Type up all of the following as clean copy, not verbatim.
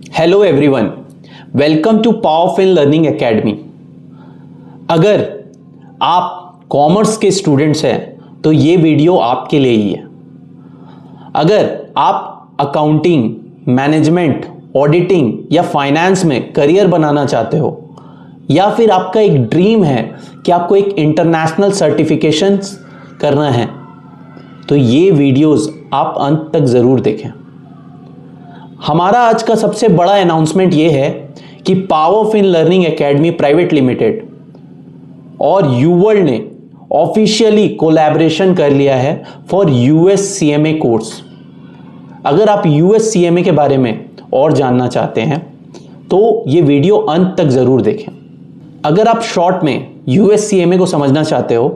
Hello everyone, welcome to Powerfin learning academy. अगर आप commerce के स्टूडेंट्स हैं तो ये वीडियो आपके लिए ही है। अगर आप अकाउंटिंग, मैनेजमेंट, ऑडिटिंग या फाइनेंस में करियर बनाना चाहते हो, या फिर आपका एक ड्रीम है कि आपको एक इंटरनेशनल सर्टिफिकेशंस करना है, तो ये वीडियोस आप अंत तक ज़रूर देखें। हमारा आज का सबसे बड़ा अनाउंसमेंट ये है कि पावरफिन लर्निंग एकेडमी प्राइवेट लिमिटेड और यूवर्ल्ड ने ऑफिशियली कोलैबोरेशन कर लिया है फॉर यूएससीएमए कोर्स। अगर आप यूएससीएमए के बारे में और जानना चाहते हैं तो ये वीडियो अंत तक ज़रूर देखें। अगर आप शॉर्ट में यूएससीएमए को समझना चाहते हो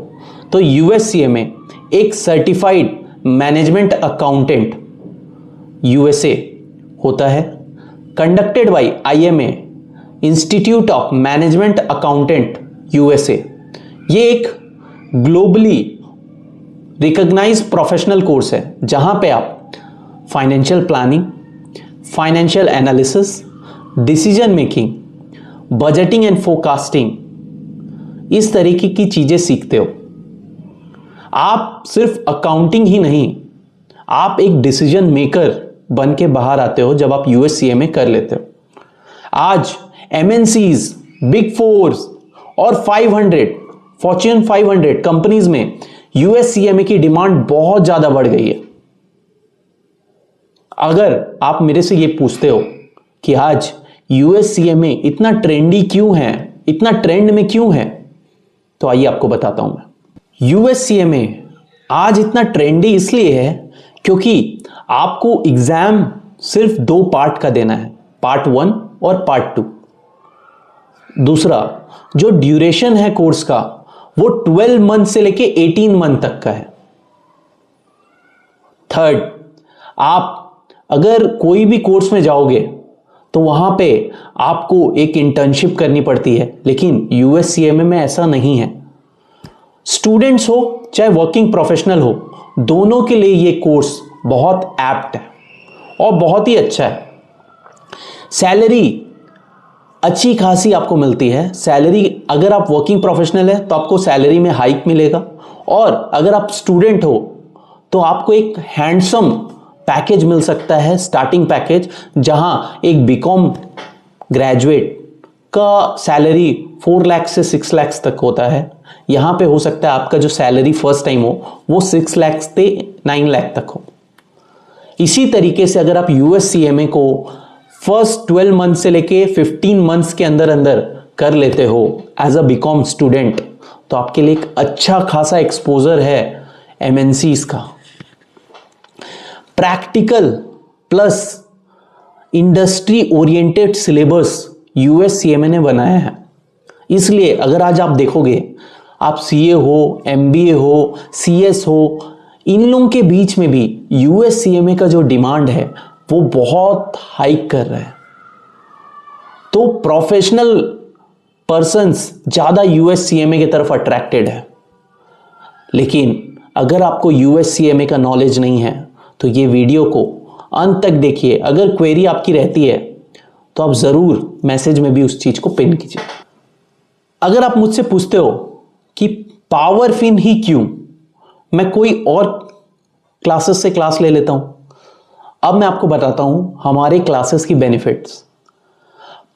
तो यूएससीएमए एक सर्टिफाइड मैनेजमेंट अकाउंटेंट यूएसए होता है, conducted by IMA, institute of management accountant USA. ये एक ग्लोबली रिकॉग्नाइज प्रोफेशनल कोर्स है जहां पे आप financial planning, financial analysis, decision making, budgeting and forecasting, इस तरीके की चीजें सीखते हो। आप सिर्फ अकाउंटिंग ही नहीं, आप एक डिसीजन मेकर बन के बाहर आते हो जब आप यूएससीएमए कर लेते हो। आज एमएनसीज, बिग फोर्स और 500 फॉर्च्यून 500 कंपनीज में यूएससीएमए की डिमांड बहुत ज्यादा बढ़ गई है। अगर आप मेरे से ये पूछते हो कि आज यूएससीएमए इतना ट्रेंडी क्यों है, इतना ट्रेंड में क्यों है, तो आइए आपको बताता हूं मैं। यूएससीएमए आज इतना ट्रेंडी इसलिए है क्योंकि आपको एग्जाम सिर्फ 2 पार्ट का देना है, पार्ट 1 और पार्ट 2। दूसरा, जो ड्यूरेशन है कोर्स का वो 12 मंथ से लेके 18 मंथ तक का है। थर्ड, आप अगर कोई भी कोर्स में जाओगे तो वहां पे आपको एक इंटर्नशिप करनी पड़ती है, लेकिन यूएससीएमए में ऐसा नहीं है। स्टूडेंट्स हो चाहे वर्किंग प्रोफेशनल हो, दोनों के लिए ये कोर्स बहुत एप्ट है और बहुत ही अच्छा है। सैलरी अच्छी खासी आपको मिलती है। सैलरी अगर आप वर्किंग प्रोफेशनल है तो आपको सैलरी में हाइक मिलेगा, और अगर आप स्टूडेंट हो तो आपको एक हैंडसम पैकेज मिल सकता है, स्टार्टिंग पैकेज, जहां एक बीकॉम ग्रेजुएट का सैलरी 4 लाख से 6 लाख तक होता है। यहां पे हो सकता है आपका जो सैलरी फर्स्ट टाइम हो वो 6 लाख से 9 लाख तक हो। इसी तरीके से अगर आप यूएससीएमए को फर्स्ट 12 मंथ से लेके 15 मंथ्स के अंदर अंदर कर लेते हो एज अ बीकॉम स्टूडेंट, तो आपके लिए एक अच्छा खासा एक्सपोजर है एमएनसीज का। Practical plus industry oriented syllabus USCMA ने बनाया है। इसलिए अगर आज आप देखोगे, आप सीए हो, एमबीए हो, सीएस हो, इन लोगों के बीच में भी यूएससीएमए का जो डिमांड है वो बहुत हाइक कर रहा है। तो प्रोफेशनल पर्सन्स ज्यादा यूएससीएमए की तरफ अट्रैक्टेड है। लेकिन अगर आपको यूएससीएमए का नॉलेज नहीं है तो ये वीडियो को अंत तक देखिए। अगर क्वेरी आपकी रहती है तो आप जरूर मैसेज में भी उस चीज को पिन कीजिए। अगर आप मुझसे पूछते हो कि पावरफिन ही क्यों, मैं कोई और क्लासेस से क्लास ले लेता हूं, अब मैं आपको बताता हूं हमारे classes key benefits.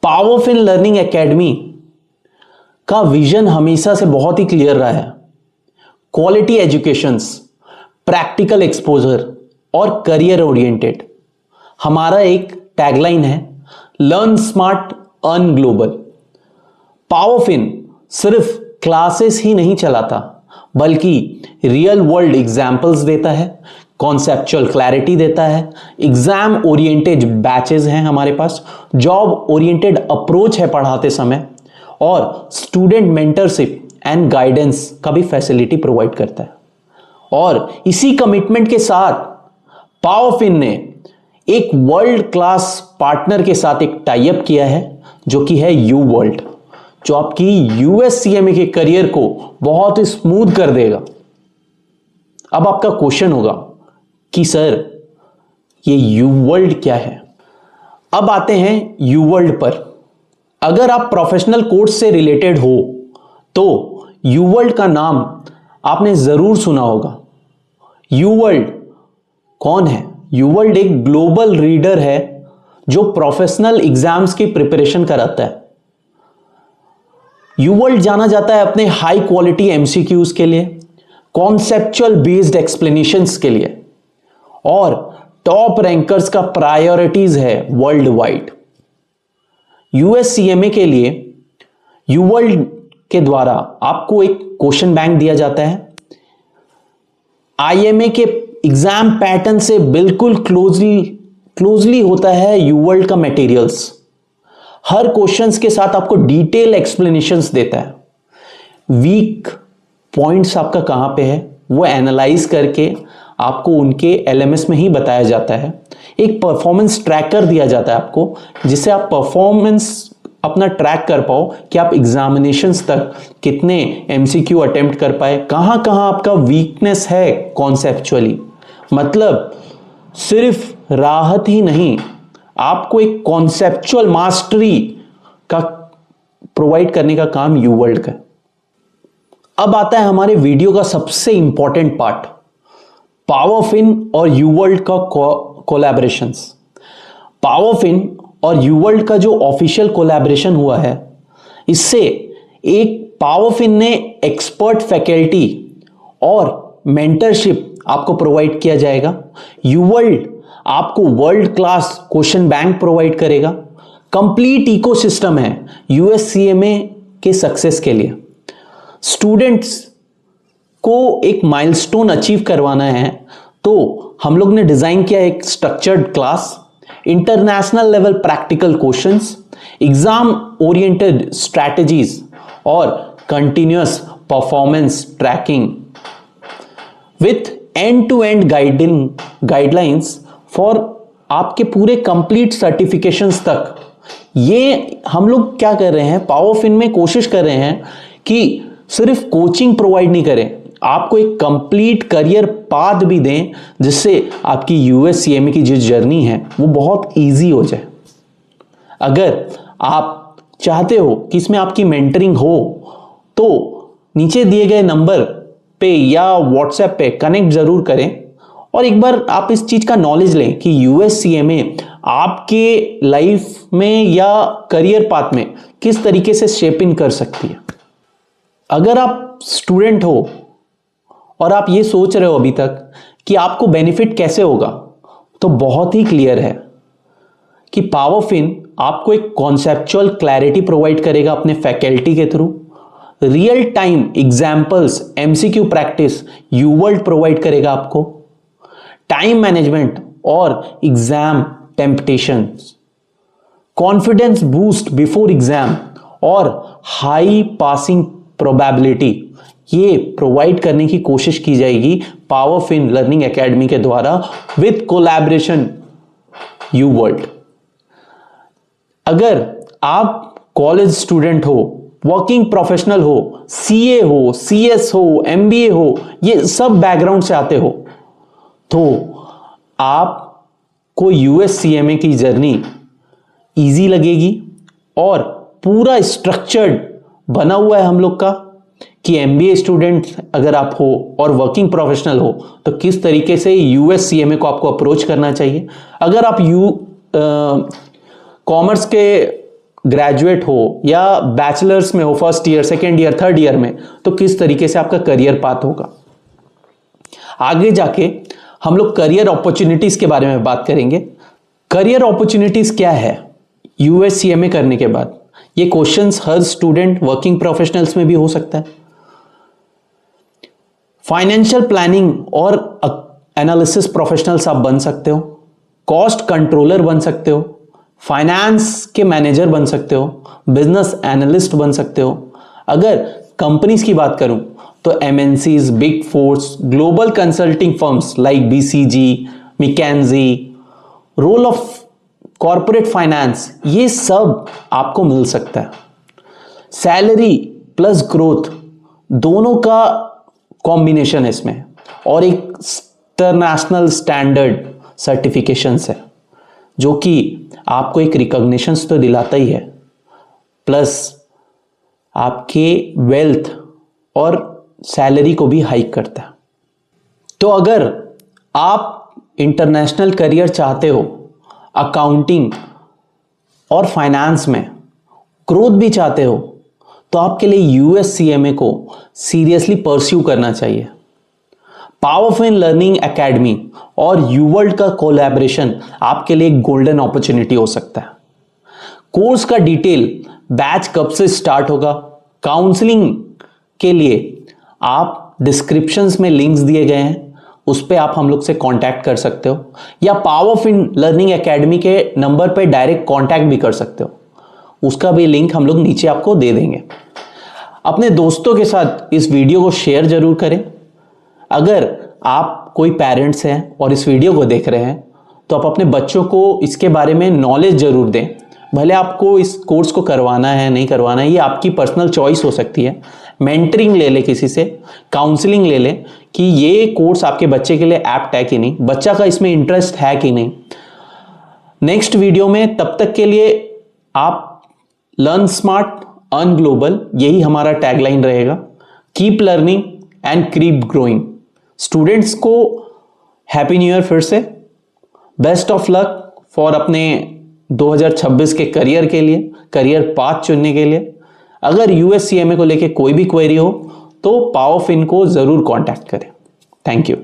पावरफिन learning academy का विजन हमेशा से बहुत ही क्लियर रहा है। क्वालिटी एजुकेशंस, प्रैक्टिकल एक्सपोजर और करियर ओरिएंटेड। हमारा एक टैगलाइन है, लर्न स्मार्ट अर्न ग्लोबल। पावरफिन सिर्फ क्लासेस ही नहीं चलाता बल्कि रियल वर्ल्ड एग्जाम्पल्स देता है, कॉन्सेप्चुअल क्लैरिटी देता है, एग्जाम ओरिएंटेड बैचेस हैं हमारे पास, जॉब ओरिएंटेड अप्रोच है पढ़ाते समय, और स्टूडेंट मेंटरशिप एंड गाइडेंस का भी फैसिलिटी प्रोवाइड करता है। और इसी कमिटमेंट के साथ पावरफिन ने एक वर्ल्ड क्लास पार्टनर के साथ एक टाई अप किया है जो कि है यूवर्ल्ड, जो आपकी यूएससीएमए के करियर को बहुत ही स्मूथ कर देगा। अब आपका क्वेश्चन होगा कि सर ये यूवर्ल्ड क्या है? अब आते हैं यूवर्ल्ड पर। अगर आप प्रोफेशनल कोर्स से रिलेटेड हो तो यूवर्ल्ड का नाम आपने जरूर सुना होगा। यूवर्ल्ड कौन है? यूवर्ल्ड एक ग्लोबल रीडर है जो प्रोफेशनल एग्जाम्स की प्रिपरेशन कराता है। यूवर्ल्ड जाना जाता है अपने हाई क्वालिटी एमसीक्यूज के लिए, कॉन्सेप्चुअल बेस्ड एक्सप्लेनेशंस के लिए, और टॉप रैंकर्स का प्रायोरिटीज है वर्ल्ड वाइड। यूएससीएमए के लिए यूवर्ल्ड के द्वारा आपको एक क्वेश्चन बैंक दिया जाता है। आईएमए के एग्जाम पैटर्न से बिल्कुल क्लोजली होता है यूवर्ल्ड का मटेरियल्स। हर क्वेश्चंस के साथ आपको डिटेल एक्सप्लेनेशंस देता है। वीक पॉइंट्स आपका कहां पे है वो एनालाइज करके आपको उनके एलएमएस में ही बताया जाता है। एक परफॉर्मेंस ट्रैकर दिया जाता है आपको, जिससे आप परफॉर्मेंस अपना ट्रैक कर पाओ कि आप एग्जामिनेशंस तक कितने एमसीक्यू अटेम्प्ट कर पाए, कहां कहां आपका वीकनेस है कॉन्सेप्चुअली। मतलब सिर्फ राहत ही नहीं, आपको एक कॉन्सेप्चुअल मास्टरी का प्रोवाइड करने का काम यूवर्ल्ड का। अब आता है हमारे वीडियो का सबसे इंपॉर्टेंट पार्ट, पावरफिन और यूवर्ल्ड का कोलैबोरेशंस। पावरफिन और यूवर्ल्ड का जो ऑफिशियल कोलैबोरेशन हुआ है, इससे एक पावरफिन ने एक्सपर्ट फैकल्टी और मेंटरशिप आपको प्रोवाइड किया जाएगा। यूवर्ल्ड आपको world class question bank provide करेगा। कंप्लीट इकोसिस्टम है यूएससीएमए के सक्सेस के लिए। स्टूडेंट्स को एक माइलस्टोन अचीव करवाना है तो हम लोग ने डिजाइन किया एक structured class, international level practical questions, exam oriented strategies और continuous performance tracking with end to end guidelines for आपके पूरे कंप्लीट सर्टिफिकेशंस तक। ये हम लोग क्या कर रहे हैं, पावरफिन में कोशिश कर रहे हैं कि सिर्फ कोचिंग प्रोवाइड नहीं करें, आपको एक कंप्लीट करियर पाथ भी दें, जिससे आपकी यूएससीएमए की जो जर्नी है वो बहुत इजी हो जाए। अगर आप चाहते हो कि इसमें आपकी मेंटरिंग हो तो नीचे दिए गए नंबर पे या व्हाट्सएप पे कनेक्ट जरूर करें और एक बार आप इस चीज का नॉलेज लें कि यूएससीएमए आपके लाइफ में या करियर पाथ में किस तरीके से शेप इन कर सकती है। अगर आप स्टूडेंट हो और आप ये सोच रहे हो अभी तक कि आपको बेनिफिट कैसे होगा, तो बहुत ही क्लियर है कि पावरफिन आपको एक कॉन्सेप्चुअल क्लैरिटी प्रोवाइड करेगा अपने फैकल्टी के through. Real time examples, MCQ practice UWorld provide करेगा आपको। टाइम मैनेजमेंट और exam temptations, confidence boost before exam और हाई पासिंग प्रोबेबिलिटी, ये प्रोवाइड करने की कोशिश की जाएगी पावरफिन लर्निंग एकेडमी के द्वारा विद कोलैबोरेशन यूवर्ल्ड। अगर आप कॉलेज स्टूडेंट हो, वर्किंग प्रोफेशनल हो, सीए हो, सीएस हो, एमबीए हो, ये सब बैकग्राउंड से आते हो, तो आपको यूएससीएमए की जर्नी इजी लगेगी और पूरा स्ट्रक्चर्ड बना हुआ है हम लोग का कि एमबीए स्टूडेंट अगर आप हो और वर्किंग प्रोफेशनल हो तो किस तरीके से यूएससीएमए को आपको अप्रोच करना चाहिए। अगर आप कॉमर्स के ग्रेजुएट हो या बैचलर्स में हो, first year, second year, third year में, तो किस तरीके से आपका करियर पाथ होगा। आगे जाके हम लोग करियर अपॉर्चुनिटीज के बारे में बात करेंगे। करियर अपॉर्चुनिटीज क्या है यूएससीएमए करने के बाद, ये क्वेश्चंस हर स्टूडेंट वर्किंग प्रोफेशनल्स में भी हो सकता है। फाइनेंशियल प्लानिंग और एनालिसिस प्रोफेशनल्स आप बन सकते हो, कॉस्ट कंट्रोलर बन सकते हो, फाइनेंस के मैनेजर बन सकते हो, बिजनेस एनालिस्ट बन सकते हो। अगर कंपनीज की बात करूं तो MNCs, big fours, global consulting firms like BCG, McKinsey, role of corporate finance, ये सब आपको मिल सकता है। सैलरी प्लस ग्रोथ दोनों का कॉम्बिनेशन है इसमें, और एक इंटरनेशनल स्टैंडर्ड सर्टिफिकेशंस है जो कि आपको एक रिकॉग्निशंस तो दिलाता ही है, प्लस आपके वेल्थ और सैलरी को भी हाइक करता है। तो अगर आप इंटरनेशनल करियर चाहते हो, अकाउंटिंग और फाइनेंस में ग्रोथ भी चाहते हो, तो आपके लिए यूएससीएमए को सीरियसली परस्यू करना चाहिए। पावरफुल लर्निंग एकेडमी और यूवर्ल्ड का कोलैबोरेशन आपके लिए एक गोल्डन अपॉर्चुनिटी हो सकता है। कोर्स का डिटेल, बैच कब से स्टार्ट होगा, काउंसलिंग के लिए आप डिस्क्रिप्शंस में लिंक्स दिए गए हैं, उस पर आप हम लोग से कांटेक्ट कर सकते हो, या पावरफुल लर्निंग एकेडमी के नंबर पे डायरेक्ट कांटेक्ट भी कर सकते हो, उसका भी लिंक हम लोग नीचे आपको दे देंगे। अपने दोस्तों के साथ इस वीडियो को शेयर जरूर करें। अगर आप कोई पेरेंट्स हैं और इस वीडियो को देख रहे हैं, तो आप अपने बच्चों को इसके बारे में नॉलेज जरूर दें। भले आपको इस कोर्स को करवाना है नहीं करवाना है, ये आपकी पर्सनल चॉइस हो सकती है। मेंटरिंग ले ले, किसी से काउंसलिंग ले ले कि ये कोर्स आपके बच्चे के लिए एप्ट है कि नहीं, बच्चा का इसमें इंटरेस्ट है कि नहीं। नेक्स्ट वीडियो में, तब तक के लिए आप लर्न स्मार्ट, अर्न ग्लोबल, यही हमारा टैगलाइन रहेगा। Keep learning and keep growing. Students को हैप्पी न्यू ईयर फिर से। बेस्ट ऑफ लक फॉर अपने 2026 के करियर के लिए, करियर पाथ चुनने के लिए। अगर यूएससीएमए को लेके कोई भी क्वेरी हो तो पावरफिन को जरूर कांटेक्ट करें। Thank you.